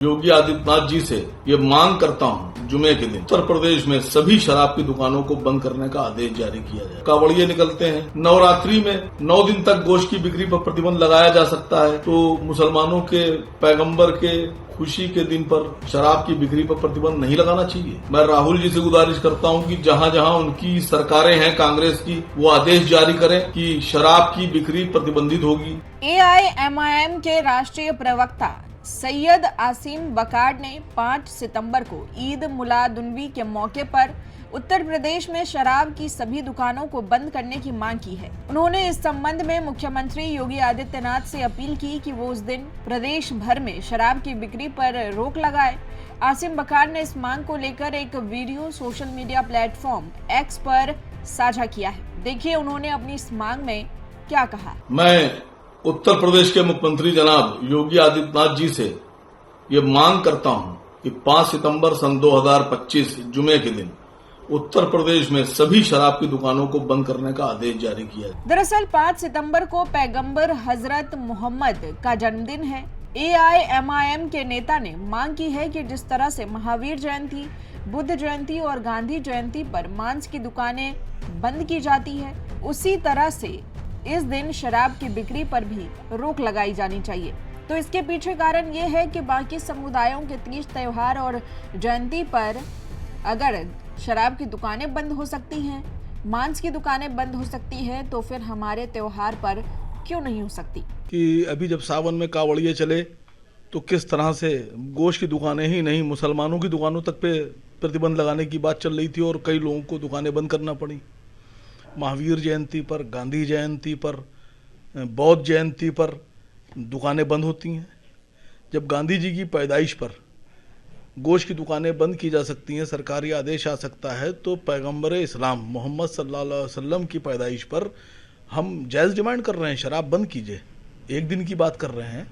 योगी आदित्यनाथ जी से ये मांग करता हूं, जुमे के दिन उत्तर प्रदेश में सभी शराब की दुकानों को बंद करने का आदेश जारी किया जाए। कावड़िये निकलते हैं, नवरात्रि में 9 दिन तक गोश्त की बिक्री पर प्रतिबंध लगाया जा सकता है, तो मुसलमानों के पैगंबर के खुशी के दिन पर शराब की बिक्री पर प्रतिबंध नहीं लगाना चाहिए। मैं राहुल जी से गुजारिश करता हूं कि जहां जहां उनकी सरकारें हैं कांग्रेस की, वो आदेश जारी करें कि शराब की बिक्री प्रतिबंधित होगी। AIMIM के राष्ट्रीय प्रवक्ता सैयद आसिम बकार ने 5 सितंबर को ईद मुलादुन्नबी के मौके पर उत्तर प्रदेश में शराब की सभी दुकानों को बंद करने की मांग की है। उन्होंने इस संबंध में मुख्यमंत्री योगी आदित्यनाथ से अपील की कि वो उस दिन प्रदेश भर में शराब की बिक्री पर रोक लगाए। आसिम बकार ने इस मांग को लेकर एक video social media platform x पर साझा किया है। देखिए उन्होंने अपनी इस मांग में क्या कहा। मैं उत्तर प्रदेश के मुख्यमंत्री जनाब योगी आदित्यनाथ जी से ये मांग करता हूं कि 5 सितंबर सन 2025 जुमे के दिन उत्तर प्रदेश में सभी शराब की दुकानों को बंद करने का आदेश जारी किया है। दरअसल 5 सितंबर को पैगंबर हजरत मोहम्मद का जन्मदिन है। AIMIM के नेता ने मांग की है कि जिस तरह से महावीर जयंती, बुद्ध जयंती और गांधी जयंती पर मांस की दुकानें बंद की जाती है, उसी तरह से इस दिन शराब की बिक्री पर भी रोक लगाई जानी चाहिए। तो इसके पीछे कारण ये है कि बाकी समुदायों के तीज त्योहार और जयंती पर अगर शराब की दुकानें बंद हो सकती हैं, मांस की दुकानें बंद हो सकती हैं, तो फिर हमारे त्योहार पर क्यों नहीं हो सकती। कि अभी जब सावन में कावड़िये चले तो किस तरह से गोश्त की दुकानें ही नहीं, मुसलमानों की दुकानों तक पे प्रतिबंध लगाने की बात चल रही थी और कई लोगों को दुकानें बंद करना पड़ी। महावीर जयंती पर, गांधी जयंती पर, बौद्ध जयंती पर दुकानें बंद होती हैं। जब गांधी जी की पैदाइश पर गोश्त की दुकानें बंद की जा सकती हैं, सरकारी आदेश आ सकता है, तो पैगंबर इस्लाम मोहम्मद सल्लल्लाहु अलैहि वसल्लम की पैदाइश पर हम जायज़ डिमांड कर रहे हैं, शराब बंद कीजिए। एक दिन की बात कर रहे हैं,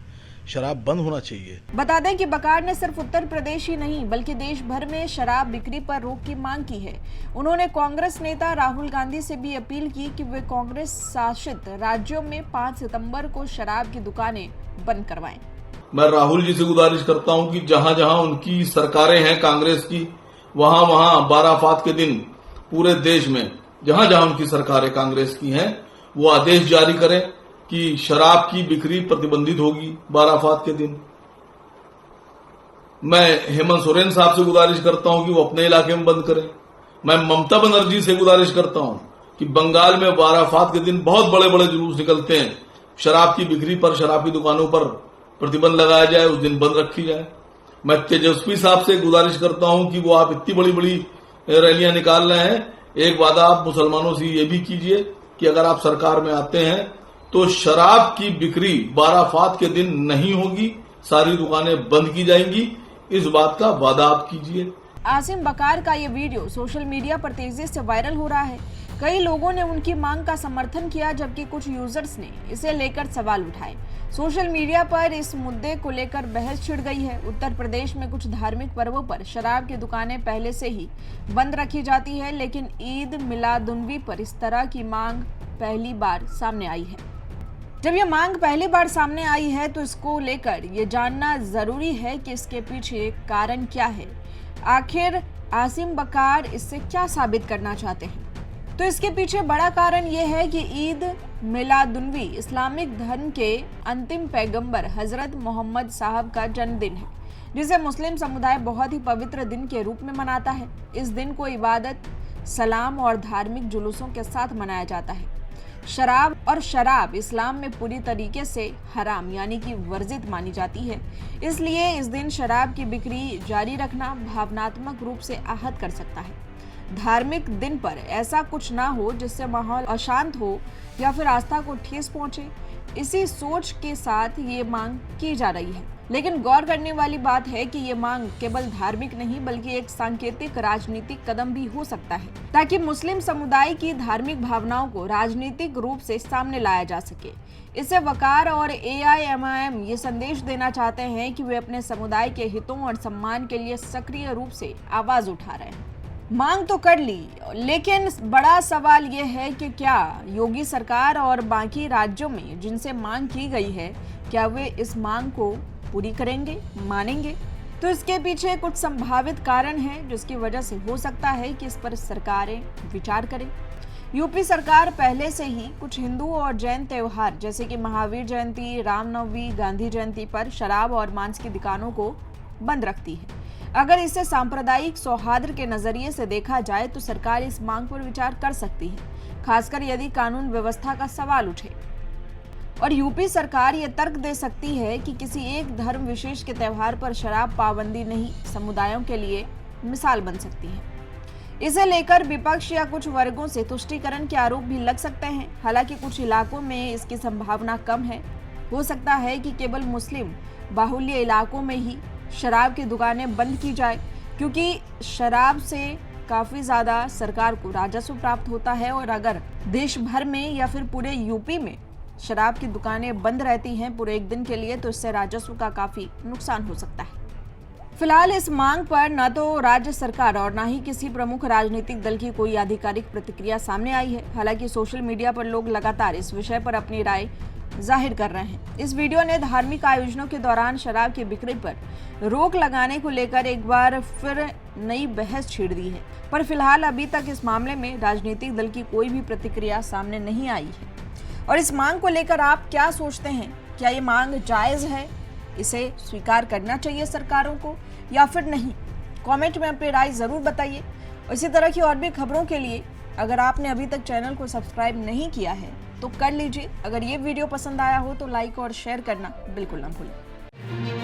शराब बंद होना चाहिए। बता दें कि बकार ने सिर्फ उत्तर प्रदेश ही नहीं बल्कि देश भर में शराब बिक्री पर रोक की मांग की है। उन्होंने कांग्रेस नेता राहुल गांधी से भी अपील की कि वे कांग्रेस शासित राज्यों में 5 सितंबर को शराब की दुकानें बंद करवाएं। मैं राहुल जी से गुजारिश करता हूं कि जहां जहां उनकी सरकारें हैं कांग्रेस की, वहां वहां बाराफात के दिन पूरे देश में जहां जहां उनकी सरकारें कांग्रेस की हैं, वो आदेश जारी करें कि शराब की बिक्री प्रतिबंधित होगी बाराफात के दिन। मैं हेमंत सोरेन साहब से गुजारिश करता हूं कि वो अपने इलाके में बंद करें। मैं ममता बनर्जी से गुजारिश करता हूं कि बंगाल में बाराफात के दिन बहुत बड़े बड़े जुलूस निकलते हैं, शराब की बिक्री पर, शराब की दुकानों पर प्रतिबंध लगाया जाए, उस दिन बंद रखी जाए। मैं तेजस्वी साहब से गुजारिश करता हूं कि वो आप इतनी बड़ी बड़ी रैलियां निकाल रहे हैं, एक वादा आप मुसलमानों से ये भी कीजिए कि अगर आप सरकार में आते हैं तो शराब की बिक्री बाराफात के दिन नहीं होगी, सारी दुकानें बंद की जाएंगी। इस बात का वादा आप कीजिए। आसिम बकार का ये वीडियो सोशल मीडिया पर तेजी से वायरल हो रहा है। कई लोगों ने उनकी मांग का समर्थन किया, जबकि कुछ यूजर्स ने इसे लेकर सवाल उठाए। सोशल मीडिया पर इस मुद्दे को लेकर बहस छिड़ गई है। उत्तर प्रदेश में कुछ धार्मिक पर्वों पर शराब की दुकानें पहले से ही बंद रखी जाती है, लेकिन ईद मिलादुन्नबी पर इस तरह की मांग पहली बार सामने आई है। जब ये मांग पहली बार सामने आई है तो इसको लेकर ये जानना जरूरी है कि इसके पीछे कारण क्या है। आखिर आसिम बकार इससे क्या साबित करना चाहते हैं? तो इसके पीछे बड़ा कारण ये है कि ईद मिलादुन्नबी इस्लामिक धर्म के अंतिम पैगंबर हजरत मोहम्मद साहब का जन्मदिन है, जिसे मुस्लिम समुदाय बहुत ही पवित्र दिन के रूप में मनाता है। इस दिन को इबादत, सलाम और धार्मिक जुलूसों के साथ मनाया जाता है। शराब इस्लाम में पूरी तरीके से हराम यानी कि वर्जित मानी जाती है। इसलिए इस दिन शराब की बिक्री जारी रखना भावनात्मक रूप से आहत कर सकता है। धार्मिक दिन पर ऐसा कुछ ना हो जिससे माहौल अशांत हो या फिर आस्था को ठेस पहुंचे, इसी सोच के साथ ये मांग की जा रही है। लेकिन गौर करने वाली बात है कि ये मांग केवल धार्मिक नहीं बल्कि एक सांकेतिक राजनीतिक कदम भी हो सकता है, ताकि मुस्लिम समुदाय की धार्मिक भावनाओं को राजनीतिक रूप से सामने लाया जा सके। इससे वकार और AIMIM ये संदेश देना चाहते हैं कि वे अपने समुदाय के हितों और सम्मान के लिए सक्रिय रूप से आवाज उठा रहे हैं। मांग तो कर ली, लेकिन बड़ा सवाल ये है कि क्या योगी सरकार और बाकी राज्यों में जिनसे मांग की गई है, क्या वे इस मांग को पूरी करेंगे, मानेंगे? तो इसके पीछे कुछ संभावित कारण हैं जिसकी वजह से हो सकता है कि इस पर सरकारें विचार करें। यूपी सरकार पहले से ही कुछ हिंदू और जैन त्योहार जैसे कि महावीर जयंती, रामनवमी, गांधी जयंती पर शराब और मांस की दुकानों को बंद रखती है। अगर इसे सांप्रदायिक सौहार्द के नजरिए से देखा जाए तो सरकार इस मांग पर विचार कर सकती है, खासकर यदि कानून व्यवस्था का सवाल उठे। और यूपी सरकार ये तर्क दे सकती है कि किसी एक धर्म विशेष के त्योहार पर शराब पाबंदी नहीं समुदायों के लिए मिसाल बन सकती है। इसे लेकर विपक्ष या कुछ वर्गों से तुष्टीकरण के आरोप भी लग सकते हैं। हालांकि कुछ इलाकों में इसकी संभावना कम है। हो सकता है कि केवल मुस्लिम बाहुल्य इलाकों में ही शराब की दुकानें बंद की जाए, क्योंकि शराब से काफी ज्यादा सरकार को राजस्व प्राप्त होता है और अगर देश भर में या फिर पूरे यूपी में शराब की दुकानें बंद रहती हैं पूरे एक दिन के लिए तो इससे राजस्व का काफी नुकसान हो सकता है। फिलहाल इस मांग पर न तो राज्य सरकार और न ही किसी प्रमुख राजनीतिक दल की कोई आधिकारिक प्रतिक्रिया सामने आई है। हालांकि सोशल मीडिया पर लोग लगातार इस विषय पर अपनी राय जाहिर कर रहे हैं। इस वीडियो ने धार्मिक आयोजनों के दौरान शराब की बिक्री पर रोक लगाने को लेकर एक बार फिर नई बहस छेड़ दी है, पर फिलहाल अभी तक इस मामले में राजनीतिक दल की कोई भी प्रतिक्रिया सामने नहीं आई है। और इस मांग को लेकर आप क्या सोचते हैं? क्या ये मांग जायज है? इसे स्वीकार करना चाहिए सरकारों को या फिर नहीं? कमेंट में अपनी राय जरूर बताइए। इसी तरह की और भी खबरों के लिए अगर आपने अभी तक चैनल को सब्सक्राइब नहीं किया है तो कर लीजिए। अगर ये वीडियो पसंद आया हो तो लाइक और शेयर करना बिल्कुल ना भूलें।